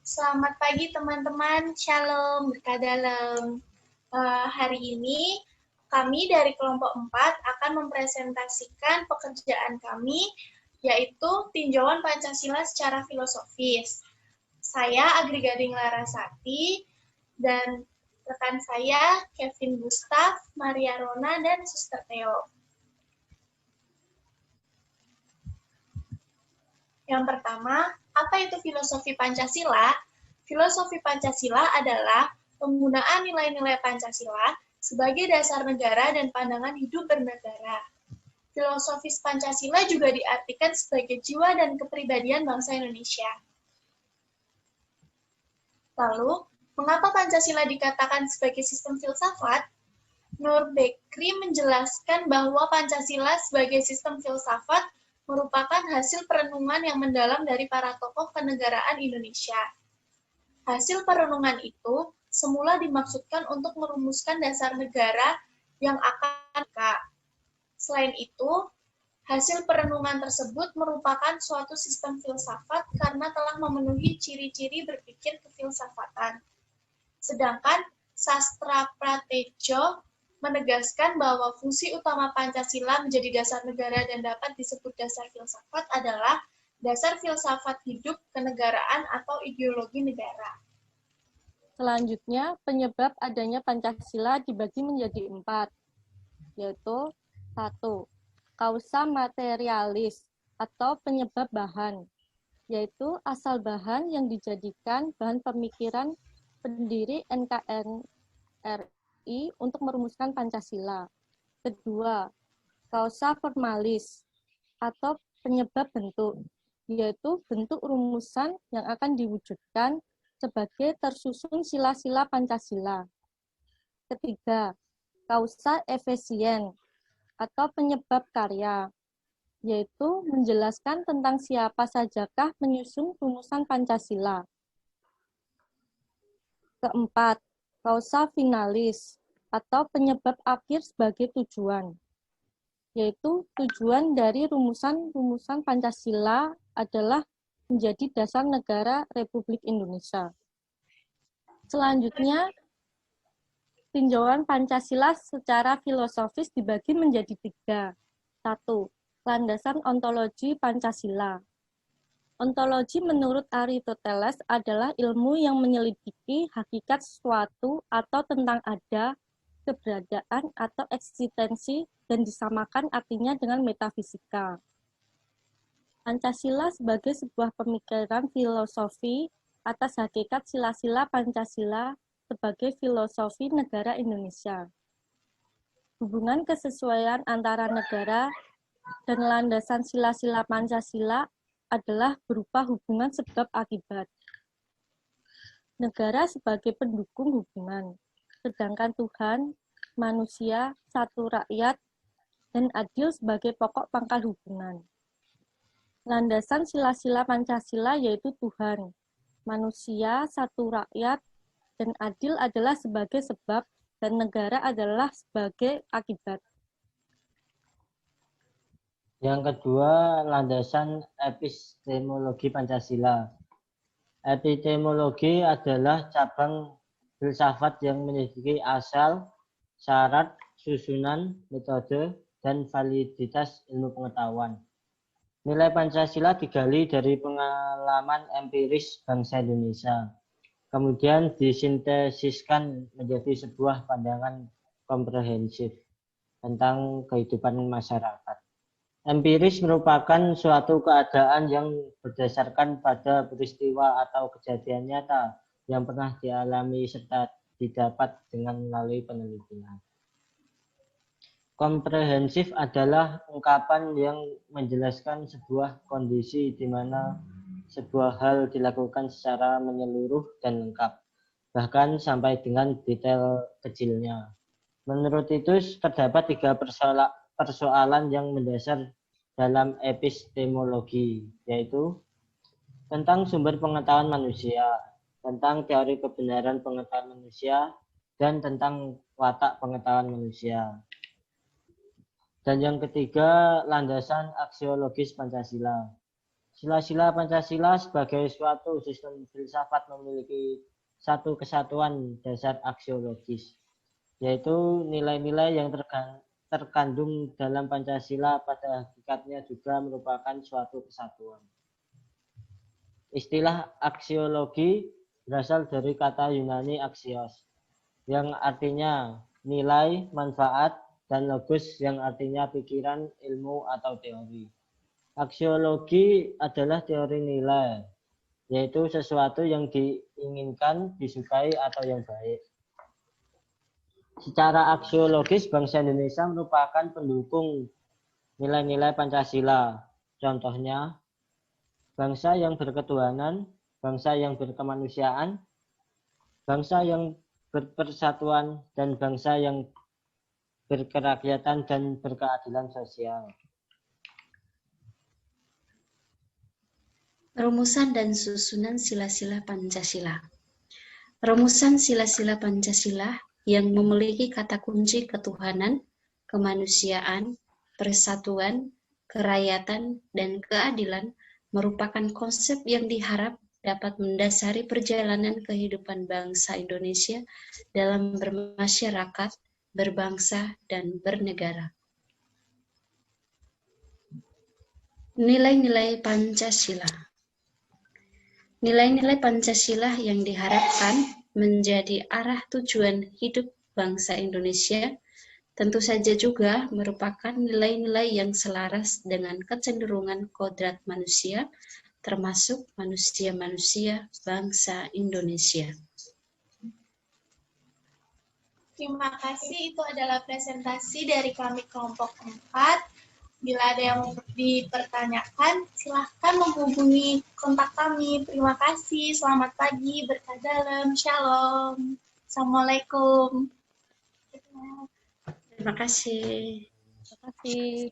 Selamat pagi teman-teman, Shalom, berkah dalam. Hari ini kami dari kelompok 4 akan mempresentasikan pekerjaan kami, yaitu tinjauan Pancasila secara filosofis. Saya Agri Gading Larasati, dan rekan saya Kevin Gustaf, Maria Rona, dan Suster Theo. Yang pertama, apa itu filosofi Pancasila? Filosofi Pancasila adalah penggunaan nilai-nilai Pancasila sebagai dasar negara dan pandangan hidup bernegara. Filosofis Pancasila juga diartikan sebagai jiwa dan kepribadian bangsa Indonesia. Lalu, mengapa Pancasila dikatakan sebagai sistem filsafat? Nur Bekri menjelaskan bahwa Pancasila sebagai sistem filsafat merupakan hasil perenungan yang mendalam dari para tokoh kenegaraan Indonesia. Hasil perenungan itu semula dimaksudkan untuk merumuskan dasar negara yang akan Selain itu, hasil perenungan tersebut merupakan suatu sistem filsafat karena telah memenuhi ciri-ciri berpikir kefilsafatan. Sedangkan Sastra Pratejo menegaskan bahwa fungsi utama Pancasila menjadi dasar negara dan dapat disebut dasar filsafat adalah dasar filsafat hidup kenegaraan atau ideologi negara. Selanjutnya, penyebab adanya Pancasila dibagi menjadi 4, yaitu 1. Kausa materialis atau penyebab bahan, yaitu asal bahan yang dijadikan bahan pemikiran pendiri NKRI untuk merumuskan Pancasila. Kedua, kausa formalis atau penyebab bentuk, yaitu bentuk rumusan yang akan diwujudkan sebagai tersusun sila-sila Pancasila. Ketiga, kausa efisien atau penyebab karya, yaitu menjelaskan tentang siapa sajakah menyusun rumusan Pancasila. Keempat, kausa finalis atau penyebab akhir sebagai tujuan, yaitu tujuan dari rumusan-rumusan Pancasila adalah menjadi dasar negara Republik Indonesia. Selanjutnya, tinjauan Pancasila secara filosofis dibagi menjadi 3. 1. Landasan ontologi Pancasila. Ontologi menurut Aristoteles adalah ilmu yang menyelidiki hakikat sesuatu atau tentang ada, keberadaan, atau eksistensi dan disamakan artinya dengan metafisika. Pancasila sebagai sebuah pemikiran filosofi atas hakikat sila-sila Pancasila sebagai filosofi negara Indonesia. Hubungan kesesuaian antara negara dan landasan sila-sila Pancasila adalah berupa hubungan sebab akibat. Negara sebagai pendukung hubungan, sedangkan Tuhan, manusia, satu rakyat, dan adil sebagai pokok pangkal hubungan. Landasan sila-sila Pancasila yaitu Tuhan, manusia, satu rakyat, dan adil adalah sebagai sebab, dan negara adalah sebagai akibat. Yang kedua, landasan epistemologi Pancasila. Epistemologi adalah cabang filsafat yang menyelidiki asal, syarat, susunan, metode, dan validitas ilmu pengetahuan. Nilai Pancasila digali dari pengalaman empiris bangsa Indonesia, kemudian disintesiskan menjadi sebuah pandangan komprehensif tentang kehidupan masyarakat. Empiris merupakan suatu keadaan yang berdasarkan pada peristiwa atau kejadian nyata yang pernah dialami serta didapat dengan melalui penelitian. Komprehensif adalah ungkapan yang menjelaskan sebuah kondisi di mana sebuah hal dilakukan secara menyeluruh dan lengkap, bahkan sampai dengan detail kecilnya. Menurut itu, terdapat 3 persoalan yang mendasar dalam epistemologi, yaitu tentang sumber pengetahuan manusia, tentang teori kebenaran pengetahuan manusia, dan tentang watak pengetahuan manusia. Dan yang ketiga, landasan aksiologis Pancasila. Sila-sila Pancasila sebagai suatu sistem filsafat memiliki satu kesatuan dasar aksiologis, yaitu nilai-nilai yang terkandung dalam Pancasila pada hakikatnya juga merupakan suatu kesatuan. Istilah aksiologi berasal dari kata Yunani axios, yang artinya nilai, manfaat, dan logos yang artinya pikiran, ilmu, atau teori. Aksiologi adalah teori nilai, yaitu sesuatu yang diinginkan, disukai, atau yang baik. Secara aksiologis, bangsa Indonesia merupakan pendukung nilai-nilai Pancasila. Contohnya, bangsa yang berketuhanan, bangsa yang berkemanusiaan, bangsa yang berpersatuan, dan bangsa yang berkerakyatan dan berkeadilan sosial. Rumusan dan susunan sila-sila Pancasila. Rumusan sila-sila Pancasila yang memiliki kata kunci ketuhanan, kemanusiaan, persatuan, kerakyatan, dan keadilan merupakan konsep yang diharap dapat mendasari perjalanan kehidupan bangsa Indonesia dalam bermasyarakat, berbangsa, dan bernegara. Nilai-nilai Pancasila. Nilai-nilai Pancasila yang diharapkan menjadi arah tujuan hidup bangsa Indonesia tentu saja juga merupakan nilai-nilai yang selaras dengan kecenderungan kodrat manusia, termasuk manusia-manusia bangsa Indonesia. Terima kasih, itu adalah presentasi dari kami kelompok 4. Bila ada yang dipertanyakan, silahkan menghubungi kontak kami. Terima kasih, selamat pagi, berkah dalam, shalom. Assalamualaikum. Terima kasih. Terima kasih.